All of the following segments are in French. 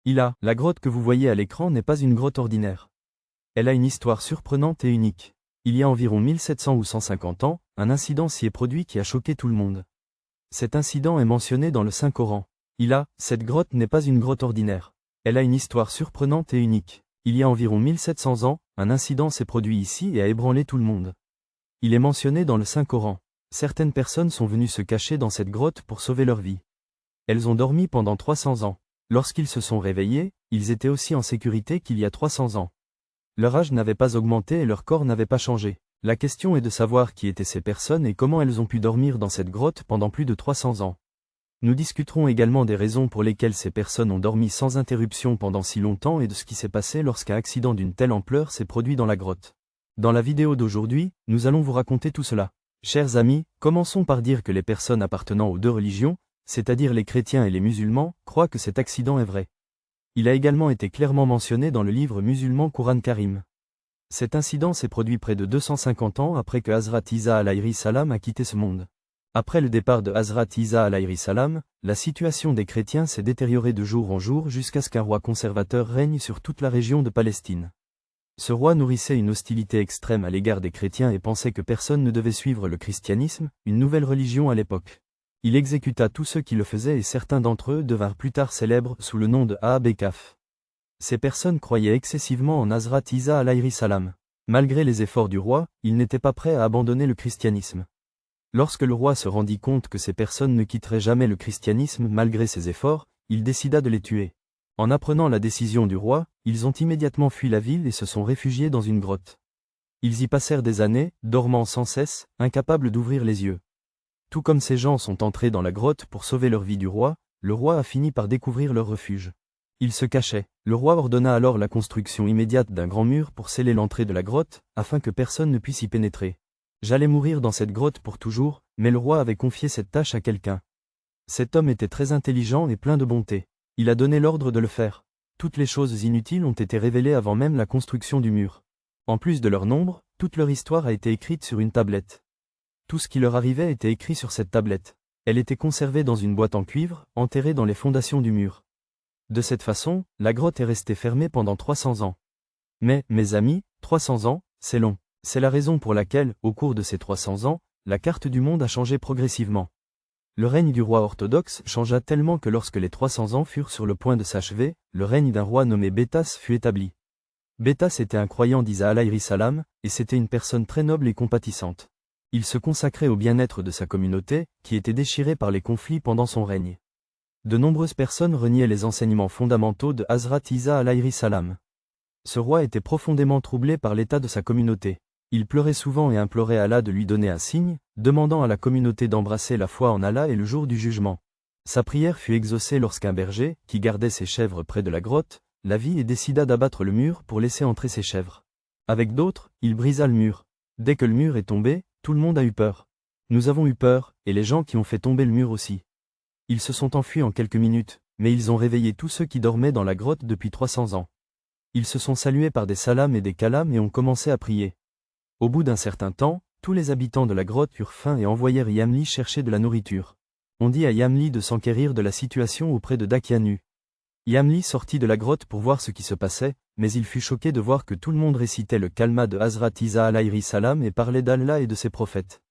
La grotte que vous voyez à l'écran n'est pas une grotte ordinaire. Elle a une histoire surprenante et unique. Il y a environ 1700 ou 150 ans, un incident s'y est produit qui a choqué tout le monde. Cet incident est mentionné dans le Saint-Coran. Cette grotte n'est pas une grotte ordinaire. Elle a une histoire surprenante et unique. Il y a environ 1700 ans, un incident s'est produit ici et a ébranlé tout le monde. Il est mentionné dans le Saint-Coran. Certaines personnes sont venues se cacher dans cette grotte pour sauver leur vie. Elles ont dormi pendant 300 ans. Lorsqu'ils se sont réveillés, ils étaient aussi en sécurité qu'il y a 300 ans. Leur âge n'avait pas augmenté et leur corps n'avait pas changé. La question est de savoir qui étaient ces personnes et comment elles ont pu dormir dans cette grotte pendant plus de 300 ans. Nous discuterons également des raisons pour lesquelles ces personnes ont dormi sans interruption pendant si longtemps et de ce qui s'est passé lorsqu'un accident d'une telle ampleur s'est produit dans la grotte. Dans la vidéo d'aujourd'hui, nous allons vous raconter tout cela. Chers amis, commençons par dire que les personnes appartenant aux deux religions, c'est-à-dire les chrétiens et les musulmans, croient que cet accident est vrai. Il a également été clairement mentionné dans le livre musulman Coran Karim. Cet incident s'est produit près de 250 ans après que Hazrat Isa alayhi salam a quitté ce monde. Après le départ de Hazrat Isa alayhi salam, la situation des chrétiens s'est détériorée de jour en jour jusqu'à ce qu'un roi conservateur règne sur toute la région de Palestine. Ce roi nourrissait une hostilité extrême à l'égard des chrétiens et pensait que personne ne devait suivre le christianisme, une nouvelle religion à l'époque. Il exécuta tous ceux qui le faisaient et certains d'entre eux devinrent plus tard célèbres sous le nom de Ahabekaf. Ces personnes croyaient excessivement en Hazrat Isa alayhi salam. Malgré les efforts du roi, il n'était pas prêt à abandonner le christianisme. Lorsque le roi se rendit compte que ces personnes ne quitteraient jamais le christianisme malgré ses efforts, il décida de les tuer. En apprenant la décision du roi, ils ont immédiatement fui la ville et se sont réfugiés dans une grotte. Ils y passèrent des années, dormant sans cesse, incapables d'ouvrir les yeux. Tout comme ces gens sont entrés dans la grotte pour sauver leur vie du roi, le roi a fini par découvrir leur refuge. Ils se cachaient. Le roi ordonna alors la construction immédiate d'un grand mur pour sceller l'entrée de la grotte, afin que personne ne puisse y pénétrer. J'allais mourir dans cette grotte pour toujours, mais le roi avait confié cette tâche à quelqu'un. Cet homme était très intelligent et plein de bonté. Il a donné l'ordre de le faire. Toutes les choses inutiles ont été révélées avant même la construction du mur. En plus de leur nombre, toute leur histoire a été écrite sur une tablette. Tout ce qui leur arrivait était écrit sur cette tablette. Elle était conservée dans une boîte en cuivre, enterrée dans les fondations du mur. De cette façon, la grotte est restée fermée pendant 300 ans. Mais, mes amis, 300 ans, c'est long. C'est la raison pour laquelle, au cours de ces 300 ans, la carte du monde a changé progressivement. Le règne du roi orthodoxe changea tellement que lorsque les 300 ans furent sur le point de s'achever, le règne d'un roi nommé Bétas fut établi. Bétas était un croyant d'Isa alayhi salam, et c'était une personne très noble et compatissante. Il se consacrait au bien-être de sa communauté, qui était déchirée par les conflits pendant son règne. De nombreuses personnes reniaient les enseignements fondamentaux de Hazrat Isa alayhi salam. Ce roi était profondément troublé par l'état de sa communauté. Il pleurait souvent et implorait Allah de lui donner un signe, demandant à la communauté d'embrasser la foi en Allah et le jour du jugement. Sa prière fut exaucée lorsqu'un berger, qui gardait ses chèvres près de la grotte, la vit et décida d'abattre le mur pour laisser entrer ses chèvres. Avec d'autres, il brisa le mur. Dès que le mur est tombé, tout le monde a eu peur. Nous avons eu peur, et les gens qui ont fait tomber le mur aussi. Ils se sont enfuis en quelques minutes, mais ils ont réveillé tous ceux qui dormaient dans la grotte depuis 300 ans. Ils se sont salués par des salams et des kalams et ont commencé à prier. Au bout d'un certain temps, tous les habitants de la grotte eurent faim et envoyèrent Yamli chercher de la nourriture. On dit à Yamli de s'enquérir de la situation auprès de Dakianu. Yamli sortit de la grotte pour voir ce qui se passait, mais il fut choqué de voir que tout le monde récitait le kalma de Hazrat Isa alayhi salam et parlait d'Allah et de ses prophètes.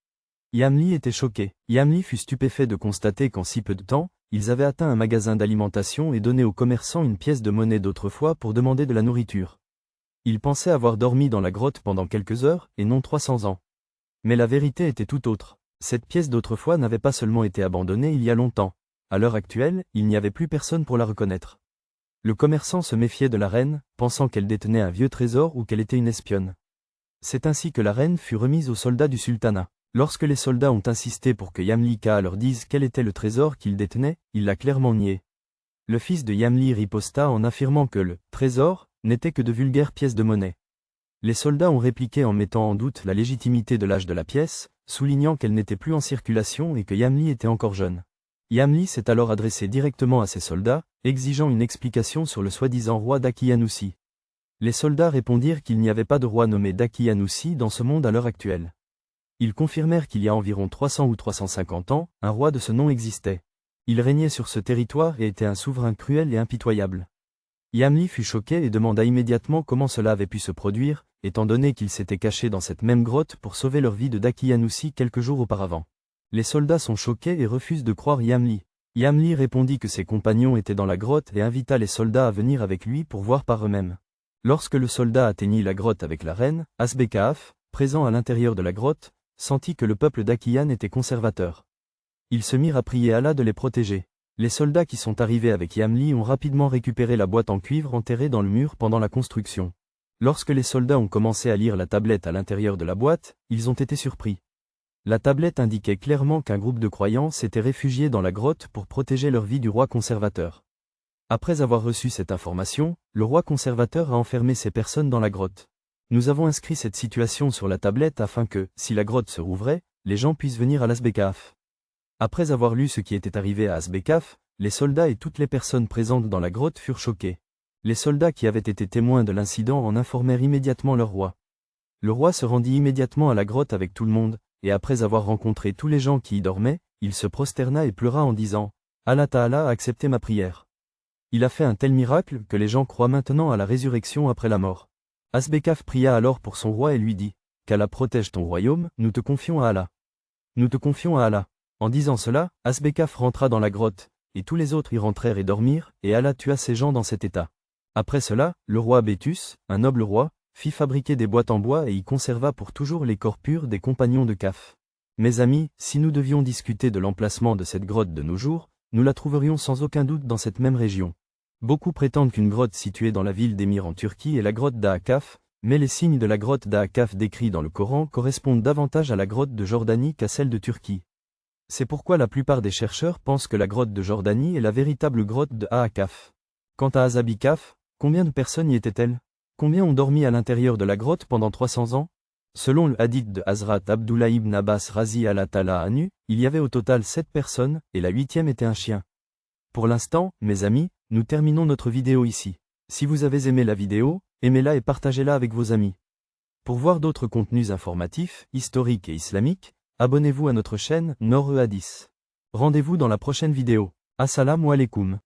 Yamli était choqué. Yamli fut stupéfait de constater qu'en si peu de temps, ils avaient atteint un magasin d'alimentation et donné aux commerçants une pièce de monnaie d'autrefois pour demander de la nourriture. Il pensait avoir dormi dans la grotte pendant quelques heures, et non 300 ans. Mais la vérité était tout autre. Cette pièce d'autrefois n'avait pas seulement été abandonnée il y a longtemps. À l'heure actuelle, il n'y avait plus personne pour la reconnaître. Le commerçant se méfiait de la reine, pensant qu'elle détenait un vieux trésor ou qu'elle était une espionne. C'est ainsi que la reine fut remise aux soldats du sultanat. Lorsque les soldats ont insisté pour que Yamli Ka leur dise quel était le trésor qu'il détenait, il l'a clairement nié. Le fils de Yamli riposta en affirmant que le « trésor » n'était que de vulgaires pièces de monnaie. Les soldats ont répliqué en mettant en doute la légitimité de l'âge de la pièce, soulignant qu'elle n'était plus en circulation et que Yamli était encore jeune. Yamli s'est alors adressé directement à ses soldats, exigeant une explication sur le soi-disant roi Dakiyanussi. Les soldats répondirent qu'il n'y avait pas de roi nommé Dakiyanussi dans ce monde à l'heure actuelle. Ils confirmèrent qu'il y a environ 300 ou 350 ans, un roi de ce nom existait. Il régnait sur ce territoire et était un souverain cruel et impitoyable. Yamli fut choqué et demanda immédiatement comment cela avait pu se produire, étant donné qu'ils s'étaient cachés dans cette même grotte pour sauver leur vie de Daqui quelques jours auparavant. Les soldats sont choqués et refusent de croire Yamli. Yamli répondit que ses compagnons étaient dans la grotte et invita les soldats à venir avec lui pour voir par eux-mêmes. Lorsque le soldat atteignit la grotte avec la reine, Asbekaf, présent à l'intérieur de la grotte, sentit que le peuple d'Akian était conservateur. Ils se mirent à prier Allah de les protéger. Les soldats qui sont arrivés avec Yamli ont rapidement récupéré la boîte en cuivre enterrée dans le mur pendant la construction. Lorsque les soldats ont commencé à lire la tablette à l'intérieur de la boîte, ils ont été surpris. La tablette indiquait clairement qu'un groupe de croyants s'était réfugié dans la grotte pour protéger leur vie du roi conservateur. Après avoir reçu cette information, le roi conservateur a enfermé ces personnes dans la grotte. Nous avons inscrit cette situation sur la tablette afin que, si la grotte se rouvrait, les gens puissent venir à l'Asbekaf. Après avoir lu ce qui était arrivé à Asbekaf, les soldats et toutes les personnes présentes dans la grotte furent choqués. Les soldats qui avaient été témoins de l'incident en informèrent immédiatement leur roi. Le roi se rendit immédiatement à la grotte avec tout le monde, et après avoir rencontré tous les gens qui y dormaient, il se prosterna et pleura en disant « Allah Ta'ala a accepté ma prière. Il a fait un tel miracle que les gens croient maintenant à la résurrection après la mort. » Asbekaf pria alors pour son roi et lui dit « Qu'Allah protège ton royaume, nous te confions à Allah. Nous te confions à Allah. » En disant cela, Asbekaf rentra dans la grotte, et tous les autres y rentrèrent et dormirent, et Allah tua ces gens dans cet état. Après cela, le roi Bétus, un noble roi, fit fabriquer des boîtes en bois et y conserva pour toujours les corps purs des compagnons de Kaf. Mes amis, si nous devions discuter de l'emplacement de cette grotte de nos jours, nous la trouverions sans aucun doute dans cette même région. Beaucoup prétendent qu'une grotte située dans la ville d'Émir en Turquie est la grotte d'Aakaf, mais les signes de la grotte d'Aakaf décrits dans le Coran correspondent davantage à la grotte de Jordanie qu'à celle de Turquie. C'est pourquoi la plupart des chercheurs pensent que la grotte de Jordanie est la véritable grotte de Aakaf. Quant à Azabikaf, combien de personnes y étaient-elles? Combien ont dormi à l'intérieur de la grotte pendant 300 ans? Selon le hadith de Hazrat Abdullah ibn Abbas Razi al-Ta'ala Anhu, il y avait au total 7 personnes, et la 8e était un chien. Pour l'instant, mes amis, nous terminons notre vidéo ici. Si vous avez aimé la vidéo, aimez-la et partagez-la avec vos amis. Pour voir d'autres contenus informatifs, historiques et islamiques, abonnez-vous à notre chaîne Noor Hadith. Rendez-vous dans la prochaine vidéo. Assalamu alaikum.